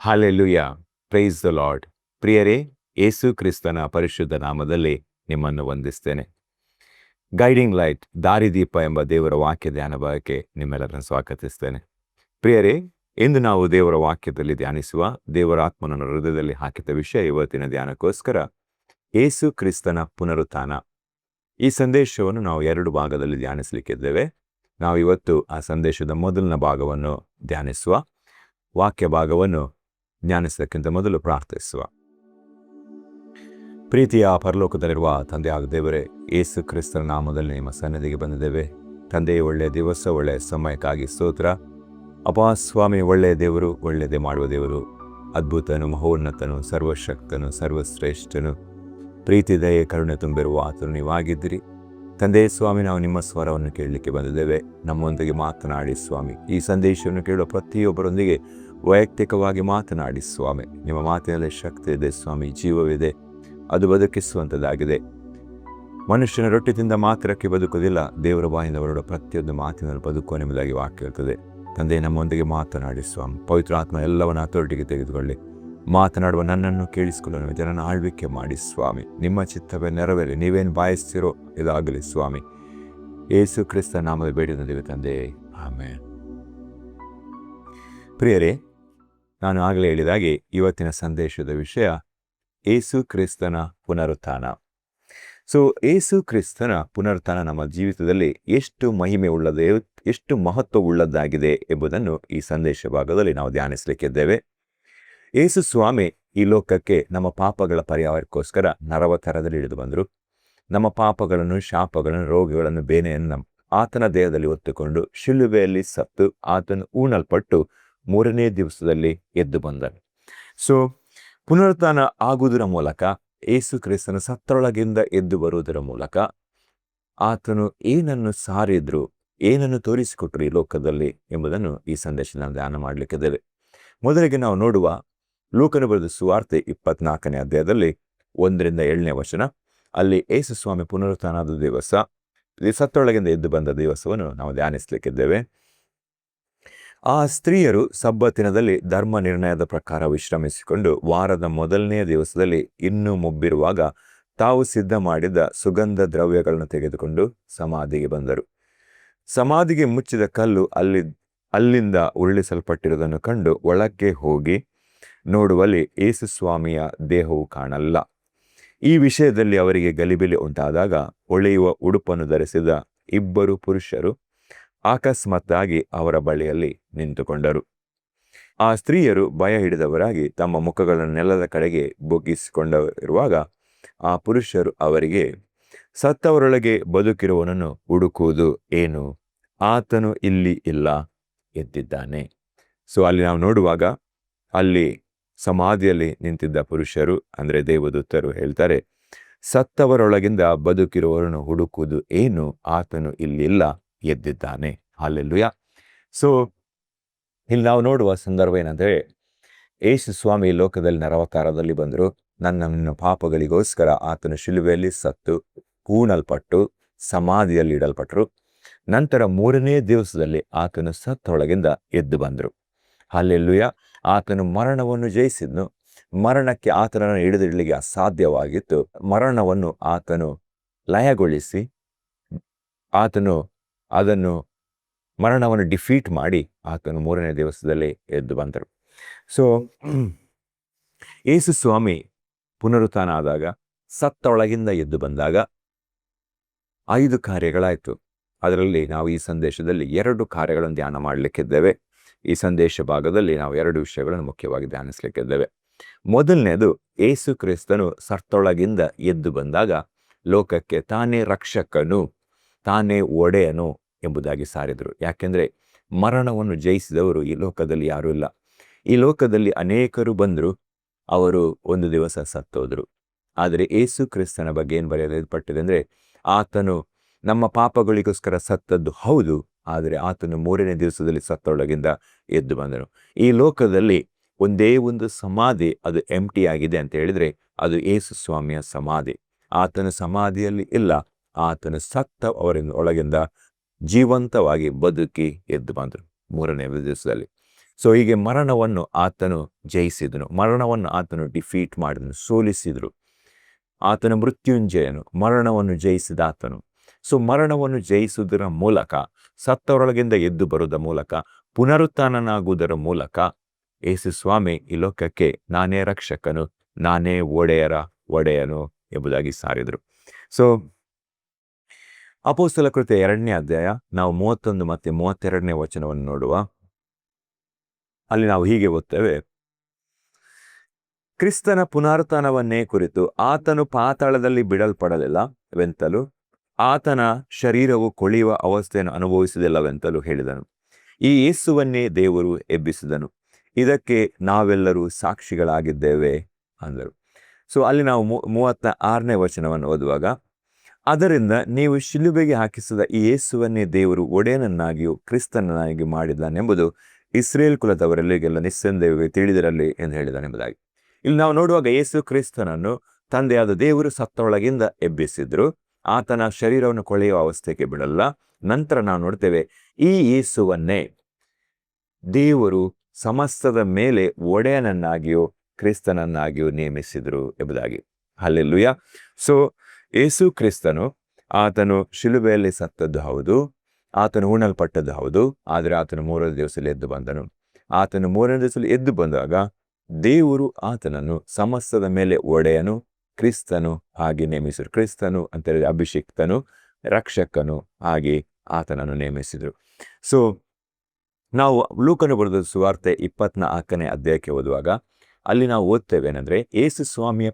Hallelujah, praise the lord. ಪ್ರಿಯರೇ, ಯೇಸು ಕ್ರಿಸ್ತನ ಪರಿಶುದ್ಧ ನಾಮದಲ್ಲಿ ನಿಮ್ಮನ್ನು ವಂದಿಸ್ತೇನೆ. ಗೈಡಿಂಗ್ ಲೈಟ್, ದಾರಿದೀಪ ಎಂಬ ದೇವರ ವಾಕ್ಯ ಧ್ಯಾನ ಭಾಗಕ್ಕೆ ನಿಮ್ಮೆಲ್ಲರನ್ನು ಸ್ವಾಗತಿಸ್ತೇನೆ. ಪ್ರಿಯರೇ, ಇಂದು ನಾವು ದೇವರ ವಾಕ್ಯದಲ್ಲಿ ಧ್ಯಾನಿಸುವ, ದೇವರ ಆತ್ಮನನ್ನು ಹೃದಯದಲ್ಲಿ ಹಾಕಿದ ವಿಷಯ ಇವತ್ತಿನ ಧ್ಯಾನಕ್ಕೋಸ್ಕರ ಯೇಸು ಕ್ರಿಸ್ತನ ಪುನರುತ್ಥಾನ. ಈ ಸಂದೇಶವನ್ನು ನಾವು 2 ಭಾಗದಲ್ಲಿ ಧ್ಯಾನಿಸಲಿಕ್ಕಿದ್ದೇವೆ. ನಾವು ಇವತ್ತು ಆ ಸಂದೇಶದ ಮೊದಲನ ಭಾಗವನ್ನು ಧ್ಯಾನಿಸುವ. ವಾಕ್ಯ ಭಾಗವನ್ನು ಧ್ಯಾನಿಸೋದಕ್ಕಿಂತ ಮೊದಲು ಪ್ರಾರ್ಥಿಸುವ. ಪ್ರೀತಿಯ ಪರಲೋಕದಲ್ಲಿರುವ ತಂದೆಯಾದ ದೇವರೇ, ಯೇಸು ಕ್ರಿಸ್ತನ ನಾಮದಲ್ಲಿ ನಿಮ್ಮ ಸನ್ನಿಧಿಗೆ ಬಂದಿದ್ದೇವೆ. ತಂದೆಯ ಒಳ್ಳೆಯ ದಿವಸ, ಒಳ್ಳೆಯ ಸಮಯಕ್ಕಾಗಿ ಸ್ತೋತ್ರ. ಅಪಾ ಸ್ವಾಮಿ, ಒಳ್ಳೆಯ ದೇವರು, ಒಳ್ಳೆಯದೇ ಮಾಡುವ ದೇವರು, ಅದ್ಭುತನು, ಮಹೋನ್ನತನು, ಸರ್ವಶಕ್ತನು, ಸರ್ವಶ್ರೇಷ್ಠನು, ಪ್ರೀತಿ, ದಯೆ, ಕರುಣೆ ತುಂಬಿರುವ ಆತನು ನೀವಾಗಿದ್ದೀರಿ. ತಂದೆ ಸ್ವಾಮಿ, ನಾವು ನಿಮ್ಮ ಸ್ವರವನ್ನು ಕೇಳಲಿಕ್ಕೆ ಬಂದಿದ್ದೇವೆ. ನಮ್ಮೊಂದಿಗೆ ಮಾತನಾಡಿ ಸ್ವಾಮಿ. ಈ ಸಂದೇಶವನ್ನು ಕೇಳುವ ಪ್ರತಿಯೊಬ್ಬರೊಂದಿಗೆ ವೈಯಕ್ತಿಕವಾಗಿ ಮಾತನಾಡಿ ಸ್ವಾಮಿ. ನಿಮ್ಮ ಮಾತಿನಲ್ಲಿ ಶಕ್ತಿ ಇದೆ ಸ್ವಾಮಿ, ಜೀವವಿದೆ, ಅದು ಬದುಕಿಸುವಂಥದ್ದಾಗಿದೆ. ಮನುಷ್ಯನ ರೊಟ್ಟಿಯಿಂದ ಮಾತ್ರಕ್ಕೆ ಬದುಕುವುದಿಲ್ಲ, ದೇವರ ಬಾಯಿಂದ ಹೊರಡುವ ಪ್ರತಿಯೊಂದು ಮಾತಿನಲ್ಲಿ ಬದುಕುವ ನಿಮ್ಮದಾಗಿ ವಾಕ್ಯ ಇರ್ತದೆ. ತಂದೆ, ನಮ್ಮೊಂದಿಗೆ ಮಾತನಾಡಿ ಸ್ವಾಮಿ. ಪವಿತ್ರ ಆತ್ಮ ಎಲ್ಲವನ್ನ ಹತೋಟಿಗೆ ತೆಗೆದುಕೊಳ್ಳಿ. ಮಾತನಾಡುವ ನನ್ನನ್ನು ಕೇಳಿಸಿಕೊಳ್ಳಲು ಜನನ ಆಳ್ವಿಕೆ ಮಾಡಿ ಸ್ವಾಮಿ. ನಿಮ್ಮ ಚಿತ್ತವೇ ನೆರವೇರಿ. ನೀವೇನು ಬಾಯಿಸ್ತಿರೋ ಇದಾಗಲಿ ಸ್ವಾಮಿ. ಯೇಸು ಕ್ರಿಸ್ತ ನಾಮದ ಬೇಡಿದಂದಿವೆ ತಂದೆ, ಆಮೆನ್. ಪ್ರಿಯರೇ, ನಾನು ಆಗಲೇ ಹೇಳಿದಾಗೆ ಇವತ್ತಿನ ಸಂದೇಶದ ವಿಷಯ ಯೇಸು ಕ್ರಿಸ್ತನ ಪುನರುತ್ಥಾನ. ಯೇಸು ಕ್ರಿಸ್ತನ ಪುನರುತ್ಥಾನ ನಮ್ಮ ಜೀವಿತದಲ್ಲಿ ಎಷ್ಟು ಮಹಿಮೆ ಉಳ್ಳದೆ, ಎಷ್ಟು ಮಹತ್ವವುಳ್ಳದ್ದಾಗಿದೆ ಎಂಬುದನ್ನು ಈ ಸಂದೇಶ ಭಾಗದಲ್ಲಿ ನಾವು ಧ್ಯಾನಿಸಲಿಕ್ಕಿದ್ದೇವೆ. ಯೇಸು ಸ್ವಾಮಿ ಈ ಲೋಕಕ್ಕೆ ನಮ್ಮ ಪಾಪಗಳ ಪರಿಹಾರಕ್ಕೋಸ್ಕರ ನರವತಾರದಲ್ಲಿ ಇಳಿದು ಬಂದರು. ನಮ್ಮ ಪಾಪಗಳನ್ನು, ಶಾಪಗಳನ್ನು, ರೋಗಗಳನ್ನು, ಬೇನೆಯನ್ನು ಆತನ ದೇಹದಲ್ಲಿ ಹೊತ್ತುಕೊಂಡು ಶಿಲುಬೆಯಲ್ಲಿ ಸತ್ತು ಆತನು ಊಣಲ್ಪಟ್ಟು 3ನೇ ದಿವಸದಲ್ಲಿ ಎದ್ದು ಬಂದನು. ಪುನರುತ್ಥಾನ ಆಗುವುದರ ಮೂಲಕ, ಯೇಸು ಕ್ರಿಸ್ತನ ಸತ್ತರೊಳಗಿಂದ ಎದ್ದು ಬರುವುದರ ಮೂಲಕ ಆತನು ಏನನ್ನು ಸಾರಿದ್ರು, ಏನನ್ನು ತೋರಿಸಿಕೊಟ್ರು ಈ ಲೋಕದಲ್ಲಿ ಎಂಬುದನ್ನು ಈ ಸಂದೇಶ ನಾವು ಧ್ಯಾನ ಮಾಡಲಿಕ್ಕಿದ್ದೇವೆ. ಮೊದಲಿಗೆ ನಾವು ನೋಡುವ ಲೂಕನು ಬರೆದ ಸುವಾರ್ತೆ 24ನೇ ಅಧ್ಯಾಯದಲ್ಲಿ 1ರಿಂದ 7ನೇ ವಚನ. ಅಲ್ಲಿ ಯೇಸು ಸ್ವಾಮಿ ಪುನರುತ್ಥಾನದ ದಿವಸ, ಸತ್ತೊಳಗಿಂದ ಎದ್ದು ಬಂದ ದಿವಸವನ್ನು ನಾವು ಧ್ಯಾನಿಸಲಿಕ್ಕಿದ್ದೇವೆ. ಆ ಸ್ತ್ರೀಯರು ಸಬ್ಬತ್ತಿನದಲ್ಲಿ ಧರ್ಮ ನಿರ್ಣಯದ ಪ್ರಕಾರ ವಿಶ್ರಮಿಸಿಕೊಂಡು ವಾರದ ಮೊದಲನೆಯ ದಿವಸದಲ್ಲಿ ಇನ್ನೂ ಮೊಬ್ಬಿರುವಾಗ ತಾವು ಸಿದ್ಧ ಮಾಡಿದ ಸುಗಂಧ ದ್ರವ್ಯಗಳನ್ನು ತೆಗೆದುಕೊಂಡು ಸಮಾಧಿಗೆ ಬಂದರು. ಸಮಾಧಿಗೆ ಮುಚ್ಚಿದ ಕಲ್ಲು ಅಲ್ಲಿಂದ ಉರುಳಿಸಲ್ಪಟ್ಟಿರುವುದನ್ನು ಕಂಡು ಒಳಕ್ಕೆ ಹೋಗಿ ನೋಡುವಲ್ಲಿ ಯೇಸು ಸ್ವಾಮಿಯ ದೇಹವು ಕಾಣಲ್ಲ. ಈ ವಿಷಯದಲ್ಲಿ ಅವರಿಗೆ ಗಲಿಬಿಲಿ ಉಂಟಾದಾಗ ಹೊಳೆಯುವ ಉಡುಪನ್ನು ಧರಿಸಿದ 2 ಪುರುಷರು ಅಕಸ್ಮಾತ್ತಾಗಿ ಅವರ ಬಳಿಯಲ್ಲಿ ನಿಂತುಕೊಂಡರು. ಆ ಸ್ತ್ರೀಯರು ಭಯ ಹಿಡಿದವರಾಗಿ ತಮ್ಮ ಮುಖಗಳನ್ನು ನೆಲದ ಕಡೆಗೆ ಬೊಗ್ಗಿಸಿಕೊಂಡಿರುವಾಗ ಆ ಪುರುಷರು ಅವರಿಗೆ, ಸತ್ತವರೊಳಗೆ ಬದುಕಿರುವವನನ್ನು ಹುಡುಕುವುದು ಏನು? ಆತನು ಇಲ್ಲಿ ಇಲ್ಲ, ಎದ್ದಿದ್ದಾನೆ. ಅಲ್ಲಿ ನಾವು ನೋಡುವಾಗ ಅಲ್ಲಿ ಸಮಾಧಿಯಲ್ಲಿ ನಿಂತಿದ್ದ ಪುರುಷರು, ಅಂದರೆ ದೇವದೂತರು ಹೇಳ್ತಾರೆ, ಸತ್ತವರೊಳಗಿಂದ ಬದುಕಿರುವವರನ್ನು ಹುಡುಕುವುದು ಏನು? ಆತನು ಇಲ್ಲಿಲ್ಲ, ಎದ್ದಿದ್ದಾನೆ. ಹಲ್ಲೆಲೂಯಾ. ಇಲ್ಲಿ ನಾವು ನೋಡುವ ಸಂದರ್ಭ ಏನಂದರೆ, ಯೇಸು ಸ್ವಾಮಿ ಲೋಕದಲ್ಲಿ ನರವತಾರದಲ್ಲಿ ಬಂದರು. ನನ್ನ ಪಾಪಗಳಿಗೋಸ್ಕರ ಆತನು ಶಿಲುಬೆಯಲ್ಲಿ ಸತ್ತು ಹೂಣಲ್ಪಟ್ಟು ಸಮಾಧಿಯಲ್ಲಿ ಇಡಲ್ಪಟ್ಟರು. ನಂತರ 3ನೇ ದಿವಸದಲ್ಲಿ ಆತನು ಸತ್ತೊಳಗಿಂದ ಎದ್ದು ಬಂದರು. ಹಲ್ಲೆಲೂಯಾ. ಆತನು ಮರಣವನ್ನು ಜಯಿಸಿದ್ನು. ಮರಣಕ್ಕೆ ಆತನನ್ನು ಹಿಡಿದಿಡಲಿಕ್ಕೆ ಅಸಾಧ್ಯವಾಗಿತ್ತು. ಮರಣವನ್ನು ಆತನು ಲಯಗೊಳಿಸಿ, ಆತನು ಮರಣವನ್ನು ಡಿಫೀಟ್ ಮಾಡಿ ಆತನು 3ನೇ ದಿವಸದಲ್ಲಿ ಎದ್ದು ಬಂದರು. ಯೇಸು ಸ್ವಾಮಿ ಪುನರುತ್ಥಾನ ಆದಾಗ, ಸತ್ತೊಳಗಿಂದ ಎದ್ದು ಬಂದಾಗ 5 ಕಾರ್ಯಗಳಾಯಿತು. ಅದರಲ್ಲಿ ನಾವು ಈ ಸಂದೇಶದಲ್ಲಿ 2 ಕಾರ್ಯಗಳನ್ನು ಧ್ಯಾನ ಮಾಡಲಿಕ್ಕಿದ್ದೇವೆ. ಈ ಸಂದೇಶ ಭಾಗದಲ್ಲಿ ನಾವು 2 ವಿಷಯಗಳನ್ನು ಮುಖ್ಯವಾಗಿ ಧ್ಯಾನಿಸಲಿಕ್ಕಿದ್ದೇವೆ. ಮೊದಲನೇದು, ಯೇಸು ಕ್ರಿಸ್ತನು ಸತ್ತೊಳಗಿಂದ ಎದ್ದು ಬಂದಾಗ ಲೋಕಕ್ಕೆ ತಾನೇ ರಕ್ಷಕನು, ತಾನೇ ಒಡೆಯನು ಎಂಬುದಾಗಿ ಸಾರಿದರು. ಯಾಕೆಂದರೆ ಮರಣವನ್ನು ಜಯಿಸಿದವರು ಈ ಲೋಕದಲ್ಲಿ ಯಾರೂ ಇಲ್ಲ. ಈ ಲೋಕದಲ್ಲಿ ಅನೇಕರು ಬಂದರು, ಅವರು ಒಂದು ದಿವಸ ಸತ್ತೋದ್ರು. ಆದರೆ ಯೇಸು ಕ್ರಿಸ್ತನ ಬಗ್ಗೆ ಏನು ಬರೆಯಲ್ಪಟ್ಟಿದೆ ಅಂದರೆ, ಆತನು ನಮ್ಮ ಪಾಪಗಳಿಗೋಸ್ಕರ ಸತ್ತದ್ದು ಹೌದು, ಆದರೆ ಆತನು 3ನೇ ದಿವಸದಲ್ಲಿ ಸತ್ತೊಳಗಿಂದ ಎದ್ದು ಬಂದನು. ಈ ಲೋಕದಲ್ಲಿ ಒಂದೇ ಒಂದು ಸಮಾಧಿ, ಅದು ಎಂಟಿ ಆಗಿದೆ ಅಂತ ಹೇಳಿದರೆ ಅದು ಯೇಸು ಸ್ವಾಮಿಯ ಸಮಾಧಿ. ಆತನ ಸಮಾಧಿಯಲ್ಲಿ ಇಲ್ಲ, ಆತನು ಸತ್ತ ಒಳಗಿಂದ ಜೀವಂತವಾಗಿ ಬದುಕಿ ಎದ್ದು ಬಂದರು 3ನೇ ದಿವಸದಲ್ಲಿ. ಸೊ ಹೀಗೆ ಮರಣವನ್ನು ಆತನು ಜಯಿಸಿದನು, ಮರಣವನ್ನು ಆತನು ಡಿಫೀಟ್ ಮಾಡಿದನು, ಸೋಲಿಸಿದ್ರು. ಆತನ ಮೃತ್ಯುಂಜಯನು, ಮರಣವನ್ನು ಜಯಿಸಿದ ಆತನು. ಸೊ ಮರಣವನ್ನು ಜಯಿಸುವುದರ ಮೂಲಕ, ಸತ್ತವರೊಳಗಿಂದ ಎದ್ದು ಬರುವುದರ ಮೂಲಕ, ಪುನರುತ್ಥಾನನಾಗುವುದರ ಮೂಲಕ ಯೇಸು ಸ್ವಾಮಿ ಈ ಲೋಕಕ್ಕೆ ನಾನೇ ರಕ್ಷಕನು, ನಾನೇ ಒಡೆಯರ ಒಡೆಯನು ಎಂಬುದಾಗಿ ಸಾರಿದರು. ಸೊ ಅಪೊಸ್ತಲ ಕೃತ್ಯ 2ನೇ ಅಧ್ಯಾಯ ನಾವು 31 ಮತ್ತು 32ನೇ ವಚನವನ್ನು ನೋಡುವ. ಅಲ್ಲಿ ನಾವು ಹೀಗೆ ಓದ್ತೇವೆ: ಕ್ರಿಸ್ತನ ಪುನರುತ್ಥಾನವನ್ನೇ ಕುರಿತು ಆತನು ಪಾತಾಳದಲ್ಲಿ ಬಿಡಲ್ಪಡಲಿಲ್ಲವೆಂತಲೂ ಆತನ ಶರೀರವು ಕೊಳೆಯುವ ಅವಸ್ಥೆಯನ್ನು ಅನುಭವಿಸುವುದಿಲ್ಲವೆಂತಲೂ ಹೇಳಿದನು. ಈ ಯೇಸುವನ್ನೇ ದೇವರು ಎಬ್ಬಿಸಿದನು, ಇದಕ್ಕೆ ನಾವೆಲ್ಲರೂ ಸಾಕ್ಷಿಗಳಾಗಿದ್ದೇವೆ ಅಂದರು. ಸೊ ಅಲ್ಲಿ ನಾವು 36ನೇ ವಚನವನ್ನು ಓದುವಾಗ, ಅದರಿಂದ ನೀವು ಶಿಲುಬೆಗೆ ಹಾಕಿಸಿದ ಈ ಯೇಸುವನ್ನೇ ದೇವರು ಒಡೆಯನನ್ನಾಗಿಯೂ ಕ್ರಿಸ್ತನನ್ನಾಗಿ ಮಾಡಿದ್ದಾನೆಂಬುದು ಇಸ್ರೇಲ್ ಕುಲದವರೆಲ್ಲರಿಗೆಲ್ಲ ನಿಸ್ಸಂದೇಹವಾಗಿ ತಿಳಿದಿರಲಿ ಎಂದು ಹೇಳಿದಾನೆಂಬುದಾಗಿ. ಇಲ್ಲಿ ನಾವು ನೋಡುವಾಗ ಯೇಸು ಕ್ರಿಸ್ತನನ್ನು ತಂದೆಯಾದ ದೇವರು ಸತ್ತೊಳಗಿಂದ ಎಬ್ಬಿಸಿದ್ರು, ಆತನ ಶರೀರವನ್ನು ಕೊಳೆಯುವ ಅವಸ್ಥೆಗೆ ಬಿಡಲ್ಲ. ನಂತರ ನಾವು ನೋಡ್ತೇವೆ, ಈ ಯೇಸುವನ್ನೇ ದೇವರು ಸಮಸ್ತದ ಮೇಲೆ ಒಡೆಯನನ್ನಾಗಿಯೂ ಕ್ರಿಸ್ತನನ್ನಾಗಿಯೂ ನೇಮಿಸಿದ್ರು ಎಂಬುದಾಗಿ. ಹಲ್ಲೆಲೂಯಾ. ಸೊ ಯೇಸು ಕ್ರಿಸ್ತನು, ಆತನು ಶಿಲುಬೆಯಲ್ಲಿ ಸತ್ತದ್ದು ಹೌದು, ಆತನು ಹೂಣಲ್ಪಟ್ಟದ್ದು ಹೌದು, ಆದರೆ ಆತನು 3ನೇ ದಿವಸದಲ್ಲಿ ಎದ್ದು ಬಂದನು. ಆತನು 3ನೇ ದಿವಸದಲ್ಲಿ ಎದ್ದು ಬಂದಾಗ ದೇವರು ಆತನನ್ನು ಸಮಸ್ತದ ಮೇಲೆ ಒಡೆಯನು, ಕ್ರಿಸ್ತನು ಹಾಗೆ ನೇಮಿಸಿದರು. ಕ್ರಿಸ್ತನು ಅಂತ ಹೇಳಿದ್ರೆ ಅಭಿಷಿಕ್ತನು, ರಕ್ಷಕನು ಹಾಗೆ ಆತನನ್ನು ನೇಮಿಸಿದರು. ಸೊ ನಾವು ಲೂಕನು ಬರೆದ ಸುವಾರ್ತೆ 24ನೇ ಅಧ್ಯಾಯಕ್ಕೆ ಓದುವಾಗ ಅಲ್ಲಿ ನಾವು ಓದ್ತೇವೆ ಏನಂದ್ರೆ, ಯೇಸು ಸ್ವಾಮಿಯ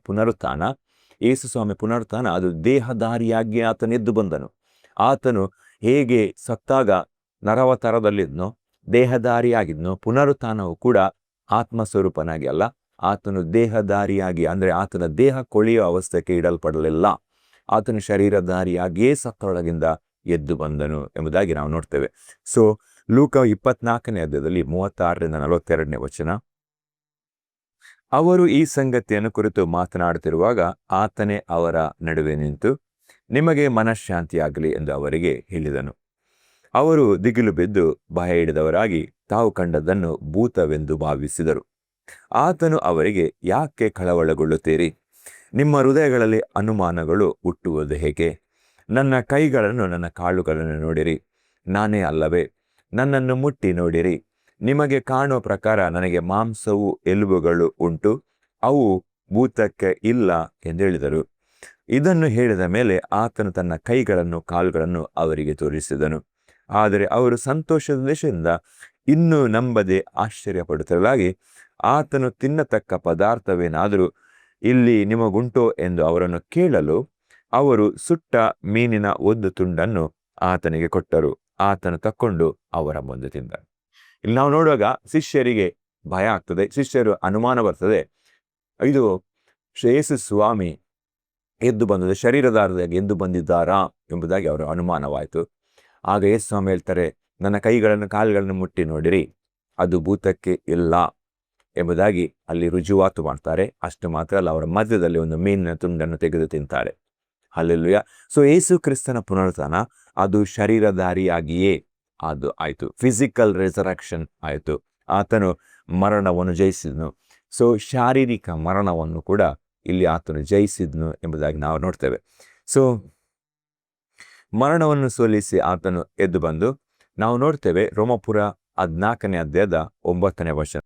ಪುನರುತ್ಥಾನ ಅದು ದೇಹಧಾರಿಯಾಗಿ ಆತನು ಎದ್ದು ಬಂದನು. ಆತನು ಹೇಗೆ ಸತ್ತಾಗ ನರವತಾರದಲ್ಲಿದ್ನೋ, ದೇಹಧಾರಿಯಾಗಿದ್ನೋ, ಪುನರುತ್ಥಾನವು ಕೂಡ ಆತ್ಮಸ್ವರೂಪನಾಗಿ ಅಲ್ಲ, ಆತನು ದೇಹಧಾರಿಯಾಗಿ, ಅಂದರೆ ಆತನ ದೇಹ ಕೊಳೆಯುವ ಅವಸ್ಥೆಗೆ ಇಡಲ್ಪಡಲಿಲ್ಲ, ಆತನ ಶರೀರಧಾರಿಯಾಗಿಯೇ ಸತ್ತೊಳಗಿಂದ ಎದ್ದು ಬಂದನು ಎಂಬುದಾಗಿ ನಾವು ನೋಡ್ತೇವೆ. ಸೊ ಲೂಕ 24ನೇ ಅಧ್ಯಾಯದಲ್ಲಿ 36ರಿಂದ 42ನೇ ವಚನ, ಅವರು ಈ ಸಂಗತಿಯನ್ನು ಕುರಿತು ಮಾತನಾಡುತ್ತಿರುವಾಗ ಆತನೇ ಅವರ ನಡುವೆ ನಿಂತು, ನಿಮಗೆ ಮನಃಶಾಂತಿಯಾಗಲಿ ಎಂದು ಅವರಿಗೆ ಹೇಳಿದನು. ಅವರು ದಿಗಿಲು ಬಿದ್ದು ಭಯ ಹಿಡಿದವರಾಗಿ ತಾವು ಕಂಡದ್ದನ್ನು ಭೂತವೆಂದು ಭಾವಿಸಿದರು. ಆತನು ಅವರಿಗೆ, ಯಾಕೆ ಕಳವಳಗೊಳ್ಳುತ್ತೀರಿ? ನಿಮ್ಮ ಹೃದಯಗಳಲ್ಲಿ ಅನುಮಾನಗಳು ಹುಟ್ಟುವುದು ಹೇಗೆ? ನನ್ನ ಕೈಗಳನ್ನು, ನನ್ನ ಕಾಲುಗಳನ್ನು ನೋಡಿರಿ, ನಾನೇ ಅಲ್ಲವೇ? ನನ್ನನ್ನು ಮುಟ್ಟಿ ನೋಡಿರಿ, ನಿಮಗೆ ಕಾಣುವ ಪ್ರಕಾರ ನನಗೆ ಮಾಂಸವು ಎಲುಬುಗಳು ಉಂಟು, ಅವು ಭೂತಕ್ಕೆ ಇಲ್ಲ ಎಂದು ಹೇಳಿದರು. ಇದನ್ನು ಹೇಳಿದ ಮೇಲೆ ಆತನು ತನ್ನ ಕೈಗಳನ್ನು ಕಾಲುಗಳನ್ನು ಅವರಿಗೆ ತೋರಿಸಿದನು. ಆದರೆ ಅವರು ಸಂತೋಷದ ದೇಶದಿಂದ ಇನ್ನೂ ನಂಬದೆ ಆಶ್ಚರ್ಯಪಡುತ್ತಿರಲಾಗಿ, ಆತನು ತಿನ್ನತಕ್ಕ ಪದಾರ್ಥವೇನಾದರೂ ಇಲ್ಲಿ ನಿಮಗುಂಟೋ ಎಂದು ಅವರನ್ನು ಕೇಳಲು, ಅವರು ಸುಟ್ಟ ಮೀನಿನ ಒಂದು ತುಂಡನ್ನು ಆತನಿಗೆ ಕೊಟ್ಟರು. ಆತನು ತಕ್ಕೊಂಡು ಅವರ ಮುಂದೆ ತಿಂದನು. ಇಲ್ಲಿ ನಾವು ನೋಡುವಾಗ ಶಿಷ್ಯರಿಗೆ ಭಯ ಆಗ್ತದೆ, ಶಿಷ್ಯರು ಅನುಮಾನ ಬರ್ತದೆ, ಇದು ಯೇಸು ಸ್ವಾಮಿ ಎದ್ದು ಬಂದದ್ದು, ಶರೀರಧಾರಿಯಾಗಿ ಎದ್ದು ಬಂದಿದ್ದಾರಾ ಎಂಬುದಾಗಿ ಅವರ ಅನುಮಾನವಾಯಿತು. ಆಗ ಯೇಸು ಸ್ವಾಮಿ ಹೇಳ್ತಾರೆ, ನನ್ನ ಕೈಗಳನ್ನು ಕಾಲುಗಳನ್ನು ಮುಟ್ಟಿ ನೋಡಿರಿ, ಅದು ಭೂತಕ್ಕೆ ಇಲ್ಲ ಎಂಬುದಾಗಿ ಅಲ್ಲಿ ರುಜುವಾತು ಮಾಡ್ತಾರೆ. ಅಷ್ಟು ಮಾತ್ರ ಅಲ್ಲ, ಅವರ ಮಧ್ಯದಲ್ಲಿ ಒಂದು ಮೀನಿನ ತುಂಡನ್ನು ತೆಗೆದು ತಿಂತಾರೆ. ಹಲ್ಲೆಲೂಯಾ. ಸೊ ಯೇಸು ಕ್ರಿಸ್ತನ ಪುನರುತ್ಥಾನ ಅದು ಶರೀರಧಾರಿಯಾಗಿಯೇ ಅದು ಆಯಿತು, ಫಿಸಿಕಲ್ ರೆಸರಕ್ಷನ್ ಆಯಿತು. ಆತನು ಮರಣವನ್ನು ಜಯಿಸಿದನು. ಸೊ ಶಾರೀರಿಕ ಮರಣವನ್ನು ಕೂಡ ಇಲ್ಲಿ ಆತನು ಜಯಿಸಿದನು ಎಂಬುದಾಗಿ ನಾವು ನೋಡ್ತೇವೆ. ಸೊ ಮರಣವನ್ನು ಸೋಲಿಸಿ ಆತನು ಎದ್ದು ಬಂದು, ನಾವು ನೋಡ್ತೇವೆ ರೋಮಾಪುರ 14ನೇ ಅಧ್ಯಾಯದ 9ನೇ ವಚನ,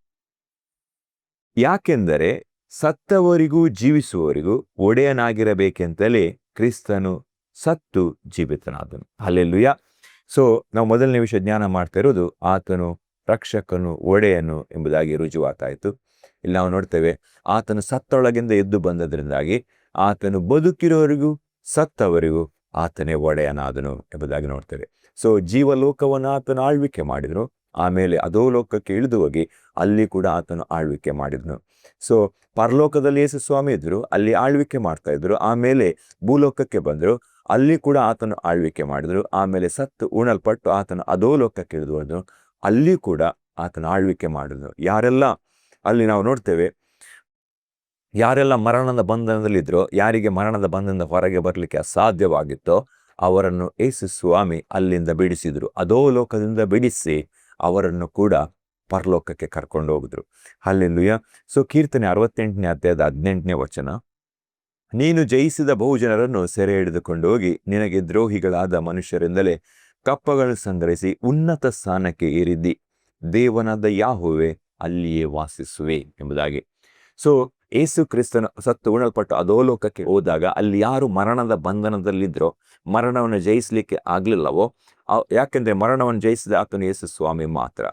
ಯಾಕೆಂದರೆ ಸತ್ತವರಿಗೂ ಜೀವಿಸುವವರಿಗೂ ಒಡೆಯನಾಗಿರಬೇಕೆಂತಲೇ ಕ್ರಿಸ್ತನು ಸತ್ತು ಜೀವಿತನಾದನು. ಹಲ್ಲೆಲೂಯಾ. ಸೊ ನಾವು ಮೊದಲನೇ ವಿಷಯ ಜ್ಞಾನ ಮಾಡ್ತಾ ಇರೋದು, ಆತನು ರಕ್ಷಕನು, ಒಡೆಯನು ಎಂಬುದಾಗಿ ರುಜುವಾತಾಯಿತು. ಇಲ್ಲಿ ನಾವು ನೋಡ್ತೇವೆ, ಆತನು ಸತ್ತೊಳಗಿಂದ ಎದ್ದು ಬಂದದ್ರಿಂದಾಗಿ ಆತನು ಬದುಕಿರೋರಿಗೂ ಸತ್ತವರಿಗೂ ಆತನೇ ಒಡೆಯನಾದನು ಎಂಬುದಾಗಿ ನೋಡ್ತೇವೆ. ಸೊ ಜೀವಲೋಕವನ್ನು ಆತನು ಆಳ್ವಿಕೆ ಮಾಡಿದನು, ಆಮೇಲೆ ಅದೋ ಲೋಕಕ್ಕೆ ಇಳಿದು ಹೋಗಿ ಅಲ್ಲಿ ಕೂಡ ಆತನು ಆಳ್ವಿಕೆ ಮಾಡಿದನು. ಸೊ ಪರಲೋಕದಲ್ಲಿ ಯೇಸು ಸ್ವಾಮಿ ಇದ್ರು, ಅಲ್ಲಿ ಆಳ್ವಿಕೆ ಮಾಡ್ತಾ ಇದ್ರು. ಆಮೇಲೆ ಭೂಲೋಕಕ್ಕೆ ಬಂದರು, ಅಲ್ಲಿ ಕೂಡ ಆತನು ಆಳ್ವಿಕೆ ಮಾಡಿದ್ರು. ಆಮೇಲೆ ಸತ್ತು ಉಣಲ್ಪಟ್ಟು ಆತನು ಅದೋ ಲೋಕಕ್ಕೆ ಇಳಿದು ಹೋದನು, ಅಲ್ಲಿ ಕೂಡ ಆತನು ಆಳ್ವಿಕೆ ಮಾಡಿದನು. ಯಾರೆಲ್ಲ ಅಲ್ಲಿ ನಾವು ನೋಡ್ತೇವೆ, ಯಾರೆಲ್ಲ ಮರಣದ ಬಂಧನದಲ್ಲಿದ್ದರೋ, ಯಾರಿಗೆ ಮರಣದ ಬಂಧನದ ಹೊರಗೆ ಬರಲಿಕ್ಕೆ ಅಸಾಧ್ಯವಾಗಿತ್ತೋ ಅವರನ್ನು ಯೇಸು ಸ್ವಾಮಿ ಅಲ್ಲಿಂದ ಬಿಡಿಸಿದರು. ಅದೋ ಲೋಕದಿಂದ ಬಿಡಿಸಿ ಅವರನ್ನು ಕೂಡ ಪರಲೋಕಕ್ಕೆ ಕರ್ಕೊಂಡು ಹೋಗಿದ್ರು. ಹಲ್ಲೆಲೂಯ. ಸೊ ಕೀರ್ತನೆ 68ನೇ ಅಧ್ಯಾಯದ 18ನೇ ವಚನ, ನೀನು ಜಯಿಸಿದ ಬಹುಜನರನ್ನು ಸೆರೆ ಹಿಡಿದುಕೊಂಡು ಹೋಗಿ ನಿನಗೆ ದ್ರೋಹಿಗಳಾದ ಮನುಷ್ಯರಿಂದಲೇ ಕಪ್ಪಗಳು ಸಂಗ್ರಹಿಸಿ ಉನ್ನತ ಸ್ಥಾನಕ್ಕೆ ಏರಿದ್ದಿ, ದೇವನಾದ ಯಾಹೋವೇ ಅಲ್ಲಿಯೇ ವಾಸಿಸುವೆ ಎಂಬುದಾಗಿ. ಸೊ ಯೇಸು ಕ್ರಿಸ್ತನು ಸತ್ತು ಉಣಲ್ಪಟ್ಟು ಅಧೋಲೋಕಕ್ಕೆ ಹೋದಾಗ ಅಲ್ಲಿ ಯಾರು ಮರಣದ ಬಂಧನದಲ್ಲಿದ್ದರೋ, ಮರಣವನ್ನು ಜಯಿಸಲಿಕ್ಕೆ ಆಗ್ಲಿಲ್ಲವೋ, ಯಾಕೆಂದ್ರೆ ಮರಣವನ್ನು ಜಯಿಸಿದ ಆತನು ಯೇಸು ಸ್ವಾಮಿ ಮಾತ್ರ.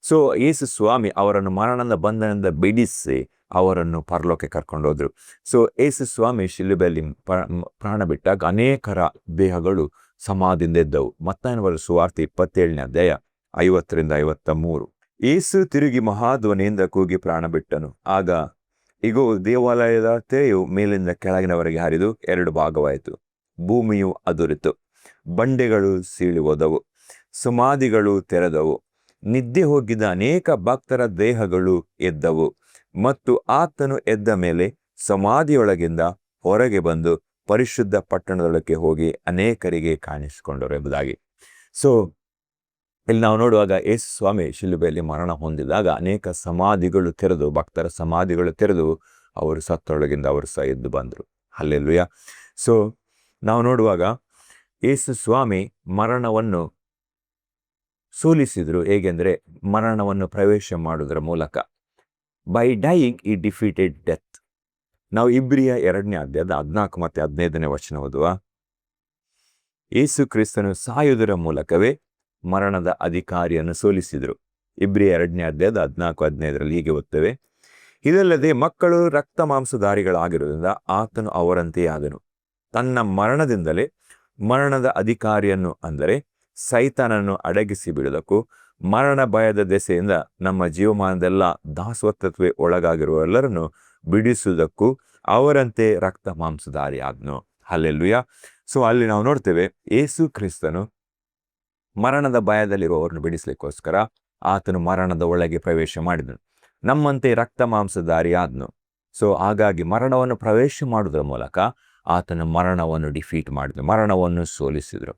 ಸೊ ಯೇಸು ಸ್ವಾಮಿ ಅವರನ್ನು ಮರಣದ ಬಂಧನದಿಂದ ಬಿಡಿಸಿ ಅವರನ್ನು ಪರಲೋಕಕ್ಕೆ ಕರ್ಕೊಂಡು ಹೋದ್ರು. ಸೊ ಯೇಸು ಸ್ವಾಮಿ ಶಿಲುಬೆಯಲ್ಲಿ ಪ್ರಾಣ ಬಿಟ್ಟಾಗ ಅನೇಕರ ದೇಹಗಳು ಸಮಾಧಿಯಿಂದ ಎದ್ದವು. ಮತ್ತಾಯನ ಬರೆದ ಸುವಾರ್ತೆ 27ನೇ ಅಧ್ಯಾಯ 50-53. ಯೇಸು ತಿರುಗಿ ಮಹಾಧ್ವನಿಯಿಂದ ಕೂಗಿ ಪ್ರಾಣ ಬಿಟ್ಟನು. ಆಗ ಇಗೋ, ದೇವಾಲಯದ ತೆರೆಯು ಮೇಲಿಂದ ಕೆಳಗಿನವರೆಗೆ ಹರಿದು 2 ಭಾಗವಾಯಿತು. ಭೂಮಿಯು ಅದುರಿತು, ಬಂಡೆಗಳು ಸೀಳಿ ಹೋದವು, ಸಮಾಧಿಗಳು ತೆರೆದವು. ನಿದ್ದೆ ಹೋಗಿದ್ದ ಅನೇಕ ಭಕ್ತರ ದೇಹಗಳು ಎದ್ದವು ಮತ್ತು ಆತನು ಎದ್ದ ಮೇಲೆ ಸಮಾಧಿಯೊಳಗಿಂದ ಹೊರಗೆ ಬಂದು ಪರಿಶುದ್ಧ ಪಟ್ಟಣದೊಳಕ್ಕೆ ಹೋಗಿ ಅನೇಕರಿಗೆ ಕಾಣಿಸಿಕೊಂಡರು ಎಂಬುದಾಗಿ. ಸೊ ಇಲ್ಲಿ ನಾವು ನೋಡುವಾಗ ಯೇಸು ಸ್ವಾಮಿ ಶಿಲುಬೆಯಲ್ಲಿ ಮರಣ ಹೊಂದಿದಾಗ ಅನೇಕ ಸಮಾಧಿಗಳು ತೆರೆದು, ಭಕ್ತರ ಸಮಾಧಿಗಳು ತೆರೆದು ಅವರು ಸತ್ತೊಳಗಿಂದ ಅವರು ಸಹ ಎದ್ದು ಬಂದರು. ಹಲ್ಲೆಲೂಯಾ. ಸೊ ನಾವು ನೋಡುವಾಗ ಯೇಸು ಸ್ವಾಮಿ ಮರಣವನ್ನು ಸೋಲಿಸಿದ್ರು. ಹೇಗೆಂದರೆ ಮರಣವನ್ನು ಪ್ರವೇಶ ಮಾಡುವುದರ ಮೂಲಕ. ಬೈ ಡೈಯಿಂಗ್ ಈ ಡಿಫೀಟೆಡ್ ಡೆತ್. ನಾವು ಇಬ್ರಿಯ 2ನೇ ಅಧ್ಯಾಯದ 14 ಮತ್ತು 15ನೇ ವಚನ ಓದುವ. ಯೇಸು ಕ್ರಿಸ್ತನು ಸಾಯುವುದರ ಮೂಲಕವೇ ಮರಣದ ಅಧಿಕಾರಿಯನ್ನು ಸೋಲಿಸಿದರು. ಇಬ್ರಿಯ 2ನೇ ಅಧ್ಯಾಯದ 14-15 ಹೀಗೆ ಓದ್ತೇವೆ, ಇದಲ್ಲದೆ ಮಕ್ಕಳು ರಕ್ತ ಮಾಂಸಧಾರಿಗಳಾಗಿರುವುದರಿಂದ ಆತನು ಅವರಂತೆಯೇ ಆದನು. ತನ್ನ ಮರಣದಿಂದಲೇ ಮರಣದ ಅಧಿಕಾರಿಯನ್ನು, ಅಂದರೆ ಸೈತಾನನ್ನು ಅಡಗಿಸಿ ಬಿಡುವುದಕ್ಕೂ ಮರಣ ಭಯದ ದೆಸೆಯಿಂದ ನಮ್ಮ ಜೀವಮಾನದೆಲ್ಲ ದಾಸತ್ವಕ್ಕೆ ಒಳಗಾಗಿರುವ ಎಲ್ಲರನ್ನು ಬಿಡಿಸುವುದಕ್ಕೂ ಅವರಂತೆ ರಕ್ತ ಮಾಂಸಧಾರಿ ಆದ್ನು. ಹಲ್ಲೆಲೂಯಾ. ಸೊ ಅಲ್ಲಿ ನಾವು ನೋಡ್ತೇವೆ, ಯೇಸು ಕ್ರಿಸ್ತನು ಮರಣದ ಭಯದಲ್ಲಿರುವವರನ್ನು ಬಿಡಿಸ್ಲಿಕ್ಕೋಸ್ಕರ ಆತನು ಮರಣದ ಒಳಗೆ ಪ್ರವೇಶ ಮಾಡಿದನು, ನಮ್ಮಂತೆ ರಕ್ತ ಮಾಂಸಧಾರಿ ಆದ್ನು. ಸೊ ಹಾಗಾಗಿ ಮರಣವನ್ನು ಪ್ರವೇಶ ಮಾಡುವುದರ ಮೂಲಕ ಆತನ ಮರಣವನ್ನು ಡಿಫೀಟ್ ಮಾಡಿದನು, ಮರಣವನ್ನು ಸೋಲಿಸಿದರು.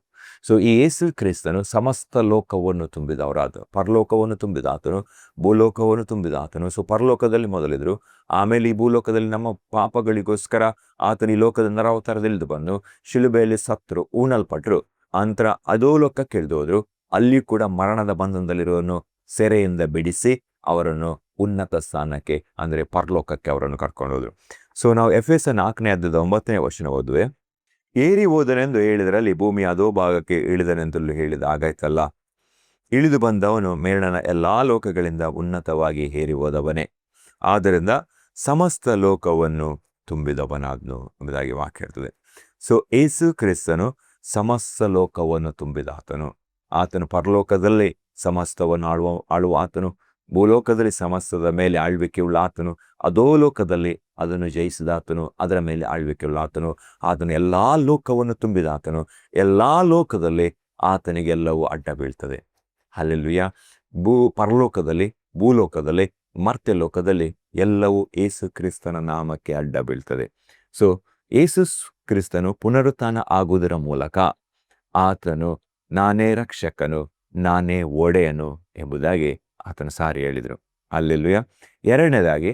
ಸೊ ಈ ಯೇಸು ಕ್ರಿಸ್ತನು ಸಮಸ್ತ ಲೋಕವನ್ನು ತುಂಬಿದವರಾದ, ಪರಲೋಕವನ್ನು ತುಂಬಿದ ಆತನು, ಭೂಲೋಕವನ್ನು ತುಂಬಿದ ಆತನು. ಸೊ ಪರಲೋಕದಲ್ಲಿ ಮೊದಲಿದ್ರು, ಆಮೇಲೆ ಈ ಭೂಲೋಕದಲ್ಲಿ ನಮ್ಮ ಪಾಪಗಳಿಗೋಸ್ಕರ ಆತನು ಈ ಲೋಕದ ನರಾವತಾರದಲ್ಲಿ ಬಂದು ಶಿಲುಬೆಯಲ್ಲಿ ಸತ್ತರು, ಉಣಲ್ಪಟ್ಟರು, ಅಂತರ ಅಧೋಲೋಕಕ್ಕೆ ಇಳಿದು ಹೋದ್ರು. ಅಲ್ಲಿ ಕೂಡ ಮರಣದ ಬಂಧನದಲ್ಲಿರುವನು ಸೆರೆಯಿಂದ ಬಿಡಿಸಿ ಅವರನ್ನು ಉನ್ನತ ಸ್ಥಾನಕ್ಕೆ, ಅಂದರೆ ಪರಲೋಕಕ್ಕೆ ಅವರನ್ನು ಕರ್ಕೊಂಡು ಹೋದ್ರು. ಸೊ ನಾವು ಎಫೆಸ 4ನೇ ಅಧ್ಯಾಯದ 9ನೇ ವಚನ ಓದುವೆ. ಏರಿ ಹೋದನೆಂದು ಹೇಳಿದರಲ್ಲಿ ಭೂಮಿ ಅಧೋ ಭಾಗಕ್ಕೆ ಇಳಿದನೆಂತಲೂ ಹೇಳಿದ ಹಾಗಾಯ್ತಲ್ಲ. ಇಳಿದು ಬಂದವನು ಮೇಲಣ ಎಲ್ಲಾ ಲೋಕಗಳಿಂದ ಉನ್ನತವಾಗಿ ಏರಿ ಹೋದವನೇ, ಆದ್ದರಿಂದ ಸಮಸ್ತ ಲೋಕವನ್ನು ತುಂಬಿದವನಾದ್ನು ಎಂಬುದಾಗಿ ವಾಕ್ಯ ಇರ್ತದೆ. ಸೊ ಯೇಸು ಕ್ರಿಸ್ತನು ಸಮಸ್ತ ಲೋಕವನ್ನು ತುಂಬಿದ ಆತನು. ಆತನು ಪರಲೋಕದಲ್ಲಿ ಸಮಸ್ತವನ್ನು ಆಳುವ ಆತನು, ಭೂಲೋಕದಲ್ಲಿ ಸಮಸ್ತದ ಮೇಲೆ ಆಳ್ವಿಕೆಯುಳ್ಳ ಆತನು, ಅಧೋಲೋಕದಲ್ಲಿ ಅದನ್ನು ಜಯಿಸಿದ ಆತನು, ಅದರ ಮೇಲೆ ಆಳ್ವಿಕೆಯುಳ್ಳ ಆತನು. ಆತನು ಎಲ್ಲಾ ಲೋಕವನ್ನು ತುಂಬಿದ ಆತನು. ಎಲ್ಲಾ ಲೋಕದಲ್ಲಿ ಆತನಿಗೆಲ್ಲವೂ ಅಡ್ಡ ಬೀಳ್ತದೆ. ಹಲ್ಲೆಲೂಯಾ. ಪರಲೋಕದಲ್ಲಿ, ಭೂಲೋಕದಲ್ಲಿ, ಮರ್ತ್ಯ ಲೋಕದಲ್ಲಿ ಎಲ್ಲವೂ ಯೇಸು ಕ್ರಿಸ್ತನ ನಾಮಕ್ಕೆ ಅಡ್ಡ ಬೀಳ್ತದೆ. ಸೊ ಯೇಸು ಕ್ರಿಸ್ತನು ಪುನರುತ್ಥಾನ ಆಗುವುದರ ಮೂಲಕ ಆತನು ನಾನೇ ರಕ್ಷಕನು, ನಾನೇ ಒಡೆಯನು ಎಂಬುದಾಗಿ ಆತನು ಸಾರಿ ಹೇಳಿದರು. ಹಲ್ಲೆಲೂಯಾ. ಎರಡನೇದಾಗಿ,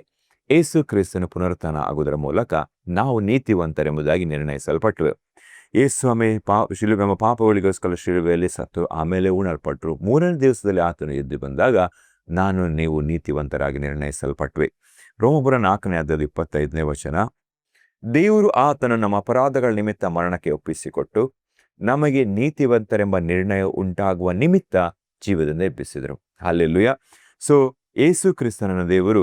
ಯೇಸು ಕ್ರಿಸ್ತನು ಪುನರುತ್ಥಾನ ಆಗುವುದರ ಮೂಲಕ ನಾವು ನೀತಿವಂತರೆಂಬುದಾಗಿ ನಿರ್ಣಯಿಸಲ್ಪಟ್ಟರು. ಯೇಸು ಸ್ವಾಮಿ ಶಿಲುಬೆ ನಮ್ಮ ಪಾಪಗಳಿಗೋಸ್ಕರ ಶಿಲುಬೆಯಲ್ಲಿ ಸತ್ತು ಆಮೇಲೆ ಉಣಲ್ಪಟ್ಟರು. 3ನೇ ದಿವಸದಲ್ಲಿ ಆತನು ಎದ್ದು ಬಂದಾಗ ನಾನು ನೀವು ನೀತಿವಂತರಾಗಿ ನಿರ್ಣಯಿಸಲ್ಪಟ್ವಿ. ರೋಮಪುರ 4ನೇ ಅಧ್ಯಾಯದ 25ನೇ ವಚನ, ದೇವರು ಆತನು ನಮ್ಮ ಅಪರಾಧಗಳ ನಿಮಿತ್ತ ಮರಣಕ್ಕೆ ಒಪ್ಪಿಸಿಕೊಟ್ಟು ನಮಗೆ ನೀತಿವಂತರೆಂಬ ನಿರ್ಣಯ ಉಂಟಾಗುವ ನಿಮಿತ್ತ ಜೀವದಿಂದ ಎಬ್ಬಿಸಿದರು. ಹಲ್ಲೆಲೂಯಾ. ಸೊ ಯೇಸು ಕ್ರಿಸ್ತನ ದೇವರು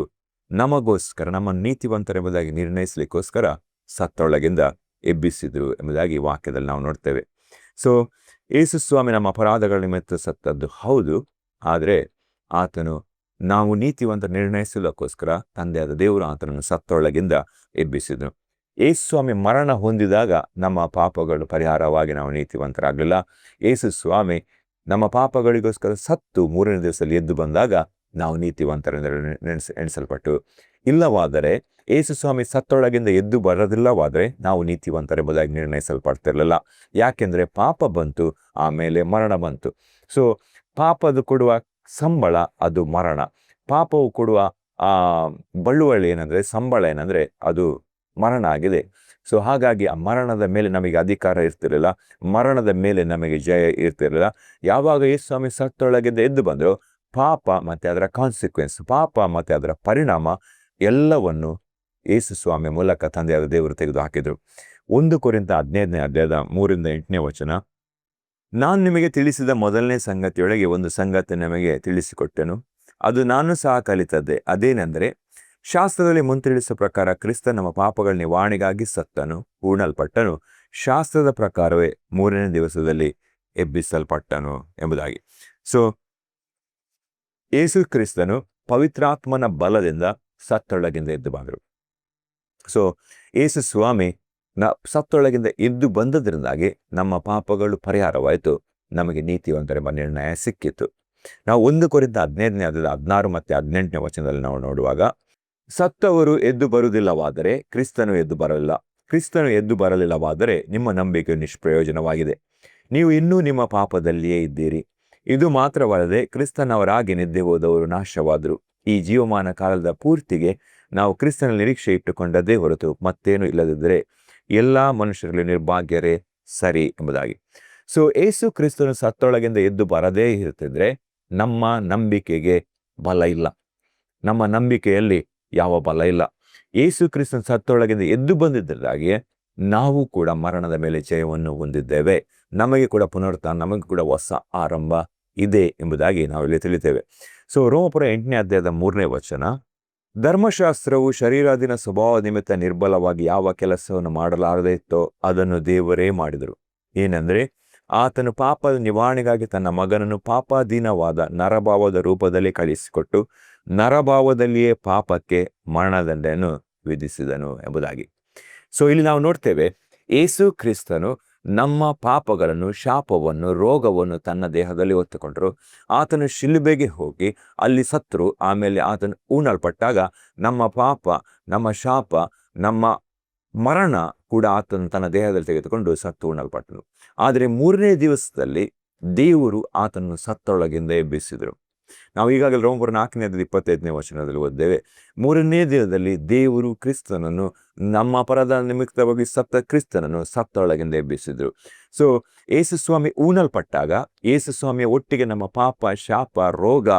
ನಮಗೋಸ್ಕರ, ನಮ್ಮ ನೀತಿವಂತರೆಂಬುದಾಗಿ ನಿರ್ಣಯಿಸಲಿಕ್ಕೋಸ್ಕರ ಸತ್ತೊಳಗಿಂದ ಎಬ್ಬಿಸಿದರು ಎಂಬುದಾಗಿ ವಾಕ್ಯದಲ್ಲಿ ನಾವು ನೋಡ್ತೇವೆ. ಸೊ ಯೇಸು ಸ್ವಾಮಿ ನಮ್ಮ ಅಪರಾಧಗಳ ನಿಮಿತ್ತ ಸತ್ತದ್ದು ಹೌದು, ಆದರೆ ಆತನು ನಾವು ನೀತಿವಂತ ನಿರ್ಣಯಿಸಲಿಕ್ಕೋಸ್ಕರ ತಂದೆಯಾದ ದೇವರು ಆತನನ್ನು ಸತ್ತೊಳಗಿಂದ ಎಬ್ಬಿಸಿದರು. ಯೇಸು ಸ್ವಾಮಿ ಮರಣ ಹೊಂದಿದಾಗ ನಮ್ಮ ಪಾಪಗಳು ಪರಿಹಾರವಾಗಿ ನಾವು ನೀತಿವಂತರಾಗಲಿಲ್ಲ. ಯೇಸು ಸ್ವಾಮಿ ನಮ್ಮ ಪಾಪಗಳಿಗೋಸ್ಕರ ಸತ್ತು 3ನೇ ದಿವಸದಲ್ಲಿ ಎದ್ದು ಬಂದಾಗ ನಾವು ನೀತಿವಂತರೆಂದು ಎಣಿಸಲ್ಪಟ್ಟು, ಇಲ್ಲವಾದರೆ ಯೇಸು ಸ್ವಾಮಿ ಸತ್ತೊಳಗಿಂದ ಎದ್ದು ಬರೋದಿಲ್ಲವಾದರೆ ನಾವು ನೀತಿವಂತರೆಂಬುದಾಗಿ ನಿರ್ಣಯಿಸಲ್ಪಡ್ತಿರಲಿಲ್ಲ. ಯಾಕೆಂದರೆ ಪಾಪ ಬಂತು, ಆಮೇಲೆ ಮರಣ ಬಂತು. ಸೊ ಪಾಪದ ಕೊಡುವ ಸಂಬಳ ಅದು ಮರಣ. ಪಾಪವು ಕೊಡುವ ಆ ಬಳ್ಳುವಳಿ ಏನಂದ್ರೆ, ಸಂಬಳ ಏನಂದ್ರೆ ಅದು ಮರಣ ಆಗಿದೆ. ಸೊ ಹಾಗಾಗಿ ಆ ಮರಣದ ಮೇಲೆ ನಮಗೆ ಅಧಿಕಾರ ಇರ್ತಿರಲಿಲ್ಲ, ಮರಣದ ಮೇಲೆ ನಮಗೆ ಜಯ ಇರ್ತಿರಲಿಲ್ಲ. ಯಾವಾಗ ಯೇಸು ಸ್ವಾಮಿ ಸತ್ತೊಳಗಿಂದ ಎದ್ದು ಬಂದ್ರು, ಪಾಪ ಮತ್ತೆ ಅದರ ಕಾನ್ಸಿಕ್ವೆನ್ಸ್, ಪಾಪ ಮತ್ತೆ ಅದರ ಪರಿಣಾಮ ಎಲ್ಲವನ್ನು ಯೇಸು ಸ್ವಾಮಿ ಮೂಲಕ ತಂದೆಯಾದ ದೇವರು ತೆಗೆದು ಹಾಕಿದ್ರು. 1 ಕೊರಿಂಥ 15ನೇ ಅಧ್ಯಾಯದ 3-8ನೇ ವಚನ, ನಾನು ನಿಮಗೆ ತಿಳಿಸಿದ ಮೊದಲನೇ ಸಂಗತಿಯೊಳಗೆ ಒಂದು ಸಂಗತಿ ನಿಮಗೆ ತಿಳಿಸಿಕೊಟ್ಟೆನು, ಅದು ನಾನು ಸಹ ಕಲಿತದ್ದೆ. ಅದೇನೆಂದರೆ, ಶಾಸ್ತ್ರದಲ್ಲಿ ಮುಂತಿಳಿಸುವ ಪ್ರಕಾರ ಕ್ರಿಸ್ತ ನಮ್ಮ ಪಾಪಗಳ ನಿವಾರಣೆಗಾಗಿ ಸತ್ತನು, ಹೂಣಲ್ಪಟ್ಟನು, ಶಾಸ್ತ್ರದ ಪ್ರಕಾರವೇ 3ನೇ ದಿವಸದಲ್ಲಿ ಎಬ್ಬಿಸಲ್ಪಟ್ಟನು ಎಂಬುದಾಗಿ. ಸೊ ಯೇಸು ಕ್ರಿಸ್ತನು ಪವಿತ್ರಾತ್ಮನ ಬಲದಿಂದ ಸತ್ತೊಳಗಿಂದ ಎದ್ದು ಬಂದರು. ಸೊ ಯೇಸು ಸ್ವಾಮಿ ಸತ್ತೊಳಗಿಂದ ಎದ್ದು ಬಂದದ್ರಿಂದಾಗಿ ನಮ್ಮ ಪಾಪಗಳು ಪರಿಹಾರವಾಯಿತು, ನಮಗೆ ನೀತಿವಂತರೆಂಬ ನಿರ್ಣಯ ಸಿಕ್ಕಿತ್ತು. ನಾವು 1 ಕೊರಿಂಥ 15ನೇ ಅಧ್ಯಾಯದ 16 ಮತ್ತು 18ನೇ ವಚನದಲ್ಲಿ ನಾವು ನೋಡುವಾಗ, ಸತ್ತವರು ಎದ್ದು ಬರುವುದಿಲ್ಲವಾದರೆ ಕ್ರಿಸ್ತನು ಎದ್ದು ಬರಲಿಲ್ಲ, ಕ್ರಿಸ್ತನು ಎದ್ದು ಬರಲಿಲ್ಲವಾದರೆ ನಿಮ್ಮ ನಂಬಿಕೆಯು ನಿಷ್ಪ್ರಯೋಜನವಾಗಿದೆ, ನೀವು ಇನ್ನೂ ನಿಮ್ಮ ಪಾಪದಲ್ಲಿಯೇ ಇದ್ದೀರಿ. ಇದು ಮಾತ್ರವಲ್ಲದೆ ಕ್ರಿಸ್ತನವರಾಗಿ ನಿದ್ದೆ ಹೋದವರು ನಾಶವಾದರು. ಈ ಜೀವಮಾನ ಕಾಲದ ಪೂರ್ತಿಗೆ ನಾವು ಕ್ರಿಸ್ತನ ನಿರೀಕ್ಷೆ ಇಟ್ಟುಕೊಂಡದ್ದೇ ಹೊರತು ಮತ್ತೇನು ಇಲ್ಲದಿದ್ದರೆ ಎಲ್ಲ ಮನುಷ್ಯರಲ್ಲಿ ನಿರ್ಭಾಗ್ಯರೇ ಸರಿ ಎಂಬುದಾಗಿ. ಸೊ ಯೇಸು ಕ್ರಿಸ್ತನು ಸತ್ತೊಳಗಿಂದ ಎದ್ದು ಬರದೇ ಇರ್ತಿದ್ರೆ ನಮ್ಮ ನಂಬಿಕೆಗೆ ಬಲ ಇಲ್ಲ, ನಮ್ಮ ನಂಬಿಕೆಯಲ್ಲಿ ಯಾವ ಬಲ ಇಲ್ಲ. ಯೇಸು ಕ್ರಿಸ್ತನ ಸತ್ತೊಳಗಿಂದ ಎದ್ದು ಬಂದಿದ್ದರಾಗಿ ನಾವು ಕೂಡ ಮರಣದ ಮೇಲೆ ಜಯವನ್ನು ಹೊಂದಿದ್ದೇವೆ, ನಮಗೆ ಕೂಡ ಪುನರುತ್ಥಾನ, ನಮಗೆ ಕೂಡ ಹೊಸ ಆರಂಭ ಇದೆ ಎಂಬುದಾಗಿ ನಾವಿಲ್ಲಿ ತಿಳಿತೇವೆ. ಸೊ ರೋಮಪುರ 8ನೇ ಅಧ್ಯಾಯದ 3ನೇ ವಚನ, ಧರ್ಮಶಾಸ್ತ್ರವು ಶರೀರಾಧೀನ ಸ್ವಭಾವ ನಿಮಿತ್ತ ನಿರ್ಬಲವಾಗಿ ಯಾವ ಕೆಲಸವನ್ನು ಮಾಡಲಾರದೇ ಇತ್ತೋ ಅದನ್ನು ದೇವರೇ ಮಾಡಿದರು. ಏನೆಂದರೆ, ಆತನು ಪಾಪದ ನಿವಾರಣೆಗಾಗಿ ತನ್ನ ಮಗನನ್ನು ಪಾಪಾಧೀನವಾದ ನರಭಾವದ ರೂಪದಲ್ಲಿ ಕಳಿಸಿಕೊಟ್ಟು ನರಭಾವದಲ್ಲಿಯೇ ಪಾಪಕ್ಕೆ ಮರಣದಂಡನೆಯನ್ನು ವಿಧಿಸಿದನು ಎಂಬುದಾಗಿ. ಸೊ ಇಲ್ಲಿ ನಾವು ನೋಡ್ತೇವೆ, ಯೇಸು ಕ್ರಿಸ್ತನು ನಮ್ಮ ಪಾಪಗಳನ್ನು, ಶಾಪವನ್ನು, ರೋಗವನ್ನು ತನ್ನ ದೇಹದಲ್ಲಿ ಹೊತ್ತುಕೊಂಡರು. ಆತನು ಶಿಲುಬೆಗೆ ಹೋಗಿ ಅಲ್ಲಿ ಸತ್ತರು. ಆಮೇಲೆ ಆತನು ಹೂಣಲ್ಪಟ್ಟಾಗ ನಮ್ಮ ಪಾಪ, ನಮ್ಮ ಶಾಪ, ನಮ್ಮ ಮರಣ ಕೂಡ ಆತನು ತನ್ನ ದೇಹದಲ್ಲಿ ತೆಗೆದುಕೊಂಡು ಸತ್ತು ಹೂಣಲ್ಪಟ್ಟನು. ಆದರೆ 3ನೇ ದಿವಸದಲ್ಲಿ ದೇವರು ಆತನನ್ನು ಸತ್ತೊಳಗಿಂದ ಎಬ್ಬಿಸಿದರು. ನಾವು ಈಗಾಗಲೇ ರೋಮಪುರ 4ನೇ ಅಧ್ಯಾಯದ 25ನೇ ವಚನದಲ್ಲಿ ಓದ್ದೇವೆ, 3ನೇ ದಿನದಲ್ಲಿ ದೇವರು ಕ್ರಿಸ್ತನನ್ನು, ನಮ್ಮ ಅಪರಾಧ ನಿಮಿತ್ತವಾಗಿ ಸತ್ತ ಕ್ರಿಸ್ತನನ್ನು ಸತ್ತೊಳಗಿಂದ ಎಬ್ಬಿಸಿದ್ರು. ಸೊ ಯೇಸು ಸ್ವಾಮಿ ಹೂಣಲ್ಪಟ್ಟಾಗ ಯೇಸು ಸ್ವಾಮಿಯ ಒಟ್ಟಿಗೆ ನಮ್ಮ ಪಾಪ, ಶಾಪ, ರೋಗ,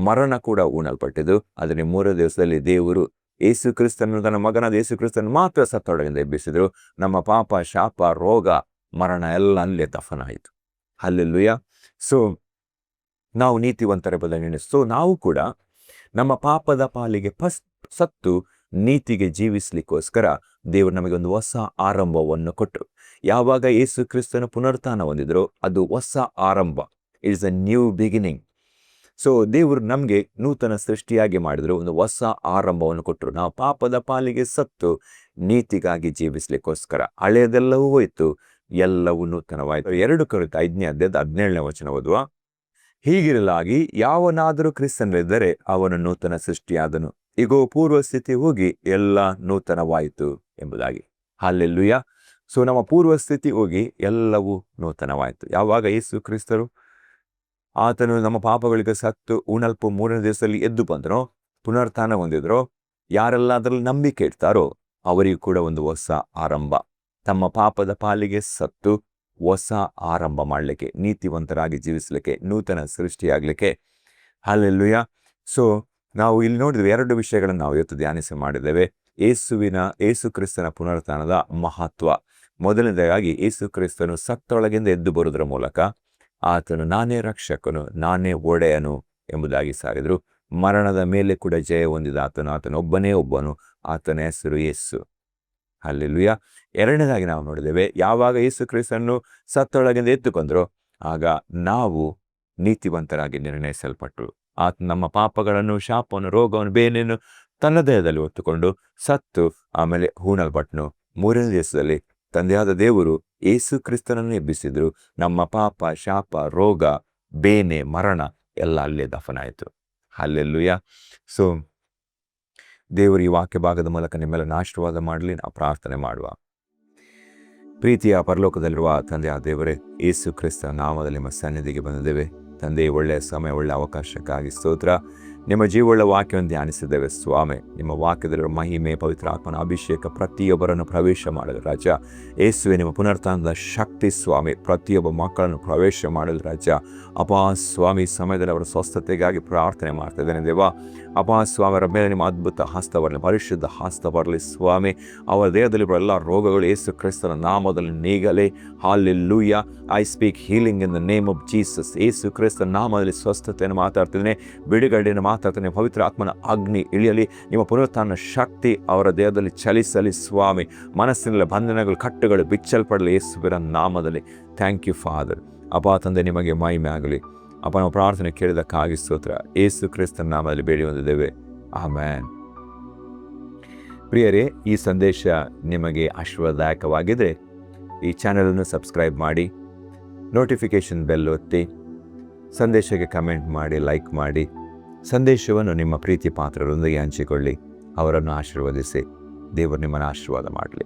ಮರಣ ಕೂಡ ಹೂಣಲ್ಪಟ್ಟಿದ್ದು. ಆದರೆ 3ನೇ ದಿವಸದಲ್ಲಿ ದೇವರು ಯೇಸು ಕ್ರಿಸ್ತನನ್ನು, ತನ್ನ ಮಗನಾದ ಯೇಸು ಕ್ರಿಸ್ತನನ್ನು ಮಾತ್ರ ಸತ್ತೊಳಗಿಂದ ಎಬ್ಬಿಸಿದ್ರು. ನಮ್ಮ ಪಾಪ, ಶಾಪ, ರೋಗ, ಮರಣ ಎಲ್ಲ ಅಲ್ಲೇ ದಫನಾಯಿತು. ಹಲ್ಲೆಲೂಯಾ. ಸೊ ನಾವು ನೀತಿವಂತರ ಬದಲು, ಸೊ ನಾವು ಕೂಡ ನಮ್ಮ ಪಾಪದ ಪಾಲಿಗೆ ಸತ್ತು ನೀತಿಗೆ ಜೀವಿಸ್ಲಿಕ್ಕೋಸ್ಕರ ದೇವರು ನಮಗೆ ಒಂದು ಹೊಸ ಆರಂಭವನ್ನು ಕೊಟ್ಟರು. ಯಾವಾಗ ಯೇಸು ಕ್ರಿಸ್ತನ ಪುನರುತ್ಥಾನ ಹೊಂದಿದ್ರು, ಅದು ಹೊಸ ಆರಂಭ, it is a new beginning. So ದೇವರು ನಮಗೆ ನೂತನ ಸೃಷ್ಟಿಯಾಗಿ ಮಾಡಿದ್ರು, ಒಂದು ಹೊಸ ಆರಂಭವನ್ನು ಕೊಟ್ಟರು. ನಾವು ಪಾಪದ ಪಾಲಿಗೆ ಸತ್ತು ನೀತಿಗಾಗಿ ಜೀವಿಸ್ಲಿಕ್ಕೋಸ್ಕರ ಹಳೆಯದೆಲ್ಲವೂ ಹೋಯ್ತು, ಎಲ್ಲವೂ ನೂತನವಾಯಿತು. 2 ಕೊರಿಂಥ 5ನೇ ಅಧ್ಯಾಯದ 17ನೇ ವಚನ ಓದುವ, ಹೀಗಿರಲಾಗಿ ಯಾವನಾದರೂ ಕ್ರಿಸ್ತನಲ್ಲಿದ್ದರೆ ಅವನು ನೂತನ ಸೃಷ್ಟಿಯಾದನು, ಈಗೋ ಪೂರ್ವ ಸ್ಥಿತಿ ಹೋಗಿ ಎಲ್ಲ ನೂತನವಾಯಿತು ಎಂಬುದಾಗಿ. ಹಲ್ಲೆಲೂಯಾ. ಸೊ ನಮ್ಮ ಪೂರ್ವ ಸ್ಥಿತಿ ಹೋಗಿ ಎಲ್ಲವೂ ನೂತನವಾಯಿತು. ಯಾವಾಗ ಯೇಸು ಕ್ರಿಸ್ತರು ಆತನು ನಮ್ಮ ಪಾಪಗಳಿಗೆ ಸತ್ತು ಹೂಣಲ್ಪ 3ನೇ ದಿವಸದಲ್ಲಿ ಎದ್ದು ಬಂದರೋ, ಪುನರುತ್ಥಾನ ಹೊಂದಿದ್ರೋ, ಯಾರೆಲ್ಲ ಅದರಲ್ಲಿ ನಂಬಿಕೆ ಇಡ್ತಾರೋ ಅವರಿಗೂ ಕೂಡ ಒಂದು ಹೊಸ ಆರಂಭ, ತಮ್ಮ ಪಾಪದ ಪಾಲಿಗೆ ಸತ್ತು ಹೊಸ ಆರಂಭ ಮಾಡಲಿಕ್ಕೆ, ನೀತಿವಂತರಾಗಿ ಜೀವಿಸಲಿಕ್ಕೆ, ನೂತನ ಸೃಷ್ಟಿಯಾಗಲಿಕ್ಕೆ. ಹಲ್ಲೆಲೂಯಾ. ಸೊ ನಾವು ಇಲ್ಲಿ ನೋಡಿದ್ವಿ 2 ವಿಷಯಗಳನ್ನು ನಾವು ಇವತ್ತು ಧ್ಯಾನಿಸಿ ಮಾಡಿದ್ದೇವೆ. ಯೇಸು ಕ್ರಿಸ್ತನ ಪುನರುತ್ಥಾನದ ಮಹತ್ವ. ಮೊದಲನೇದಾಗಿ ಯೇಸು ಕ್ರಿಸ್ತನು ಸತ್ತೊಳಗಿಂದ ಎದ್ದು ಬರುವುದರ ಮೂಲಕ ಆತನು ನಾನೇ ರಕ್ಷಕನು, ನಾನೇ ಒಡೆಯನು ಎಂಬುದಾಗಿ ಸಾರಿದರು. ಮರಣದ ಮೇಲೆ ಕೂಡ ಜಯ ಹೊಂದಿದ ಆತನೊಬ್ಬನೇ ಒಬ್ಬನು, ಆತನ ಹೆಸರು ಯೇಸು. ಹಲ್ಲೆಲೂಯಾ. ಎರಡನೇದಾಗಿ ನಾವು ನೋಡಿದ್ದೇವೆ, ಯಾವಾಗ ಯೇಸು ಕ್ರಿಸ್ತನನ್ನು ಸತ್ತೊಳಗಿಂದ ಎತ್ತುಕೊಂಡ್ರೋ ಆಗ ನಾವು ನೀತಿವಂತರಾಗಿ ನಿರ್ಣಯಿಸಲ್ಪಟ್ಟರು. ಆತ ನಮ್ಮ ಪಾಪಗಳನ್ನು, ಶಾಪವನ್ನು, ರೋಗವನ್ನು, ಬೇನೆಯನ್ನು ತನ್ನ ದೇಹದಲ್ಲಿ ಹೊತ್ತುಕೊಂಡು ಸತ್ತು ಆಮೇಲೆ ಹೂಣಲ್ಪಟ್ಟನು. 3ನೇ ದಿವಸದಲ್ಲಿ ತಂದೆಯಾದ ದೇವರು ಯೇಸು ಕ್ರಿಸ್ತನನ್ನು ಎಬ್ಬಿಸಿದ್ರು. ನಮ್ಮ ಪಾಪ, ಶಾಪ, ರೋಗ, ಬೇನೆ, ಮರಣ ಎಲ್ಲ ಅಲ್ಲೇ ದಫನಾಯಿತು. ಹಲ್ಲೆಲೂಯಾ. ಸೊ ದೇವರು ಈ ವಾಕ್ಯ ಭಾಗದ ಮೂಲಕ ನಿಮ್ಮೆಲ್ಲ ಆಶೀರ್ವಾದ ಮಾಡಲಿ. ನಾವು ಪ್ರಾರ್ಥನೆ ಮಾಡುವ. ಪ್ರೀತಿಯ ಪರಲೋಕದಲ್ಲಿರುವ ತಂದೆಯ ದೇವರೇ, ಯೇಸು ಕ್ರಿಸ್ತ ನಾಮದಲ್ಲಿ ನಿಮ್ಮ ಸನ್ನಿಧಿಗೆ ಬಂದಿದ್ದೇವೆ. ತಂದೆ, ಒಳ್ಳೆಯ ಸಮಯ, ಒಳ್ಳೆಯ ಅವಕಾಶಕ್ಕಾಗಿ ಸ್ತೋತ್ರ. ನಿಮ್ಮ ಜೀವವುಳ್ಳ ವಾಕ್ಯವನ್ನು ಧ್ಯಾನಿಸಿದ್ದೇವೆ ಸ್ವಾಮಿ. ನಿಮ್ಮ ವಾಕ್ಯದಲ್ಲಿರುವ ಮಹಿಮೆ, ಪವಿತ್ರ ಆತ್ಮನ ಅಭಿಷೇಕ ಪ್ರತಿಯೊಬ್ಬರನ್ನು ಪ್ರವೇಶ ಮಾಡಲು ರಾಜ. ಯೇಸುವೆ, ನಿಮ್ಮ ಪುನರುತ್ಥಾನದ ಶಕ್ತಿ ಸ್ವಾಮಿ ಪ್ರತಿಯೊಬ್ಬ ಮಕ್ಕಳನ್ನು ಪ್ರವೇಶ ಮಾಡಲು ರಾಜ. ಅಪಾ ಸ್ವಾಮಿ, ಸಮಯದಲ್ಲಿ ಅವರ ಸ್ವಸ್ಥತೆಗಾಗಿ ಪ್ರಾರ್ಥನೆ ಮಾಡ್ತಾ ಇದ್ದೇನೆ ದೇವ. ಅಪಾ ಸ್ವಾಮಿ, ಅವರ ಮೇಲೆ ನಿಮ್ಮ ಅದ್ಭುತ ಹಸ್ತ ಬರಲಿ, ಪರಿಶುದ್ಧ ಹಸ್ತ ಬರಲಿ ಸ್ವಾಮಿ. ಅವರ ದೇಹದಲ್ಲಿ ಬರೋ ಎಲ್ಲ ರೋಗಗಳು ಯೇಸು ಕ್ರಿಸ್ತನ ನಾಮದಲ್ಲಿ ನೀಗಲಿ. Hallelujah. I speak healing in the name of Jesus. Yesu ಕ್ರಿಸ್ತನ ನಾಮದಲ್ಲಿ ಸ್ವಸ್ಥತೆಯನ್ನು ಮಾತಾಡ್ತಿದ್ದೇನೆ, ಬಿಡುಗಡೆಯನ್ನು ಮಾತಾಡ್ತೇನೆ. ಪವಿತ್ರ ಆತ್ಮನ ಅಗ್ನಿ ಇಳಿಯಲಿ. ನಿಮ್ಮ ಪುನರುತ್ಥಾನ ಶಕ್ತಿ ಅವರ ದೇಹದಲ್ಲಿ ಚಲಿಸಲಿ ಸ್ವಾಮಿ. ಮನಸ್ಸಿನಲ್ಲಿ ಬಂಧನಗಳು, ಕಟ್ಟುಗಳು ಬಿಚ್ಚಲ್ಪಡಲಿ ಯೇಸುವಿನ ನಾಮದಲ್ಲಿ. Thank you father. ಅಪಾ ತಂದೆ, ನಿಮಗೆ ಮಹಿಮೆ ಆಗಲಿ. ಅಪ್ಪ, ನಾವು ಪ್ರಾರ್ಥನೆ ಕೇಳಿದಕ್ಕಾಗಿ ಸ್ತೋತ್ರ. ಯೇಸು ಕ್ರಿಸ್ತನ ನಾಮದಲ್ಲಿ ಬೇಡಿ ಹೊಂದಿದ್ದೇವೆ, ಆಮೆನ್. ಪ್ರಿಯರೇ, ಈ ಸಂದೇಶ ನಿಮಗೆ ಆಶೀರ್ವಾದದಾಯಕವಾಗಿದ್ದರೆ ಈ ಚಾನಲನ್ನು ಸಬ್ಸ್ಕ್ರೈಬ್ ಮಾಡಿ, ನೋಟಿಫಿಕೇಷನ್ ಬೆಲ್ ಒತ್ತಿ, ಸಂದೇಶಕ್ಕೆ ಕಮೆಂಟ್ ಮಾಡಿ, ಲೈಕ್ ಮಾಡಿ. ಸಂದೇಶವನ್ನು ನಿಮ್ಮ ಪ್ರೀತಿ ಪಾತ್ರರೊಂದಿಗೆ ಹಂಚಿಕೊಳ್ಳಿ. ಅವರನ್ನು ಆಶೀರ್ವದಿಸಿ. ದೇವರು ನಿಮ್ಮನ್ನು ಆಶೀರ್ವಾದ ಮಾಡಲಿ.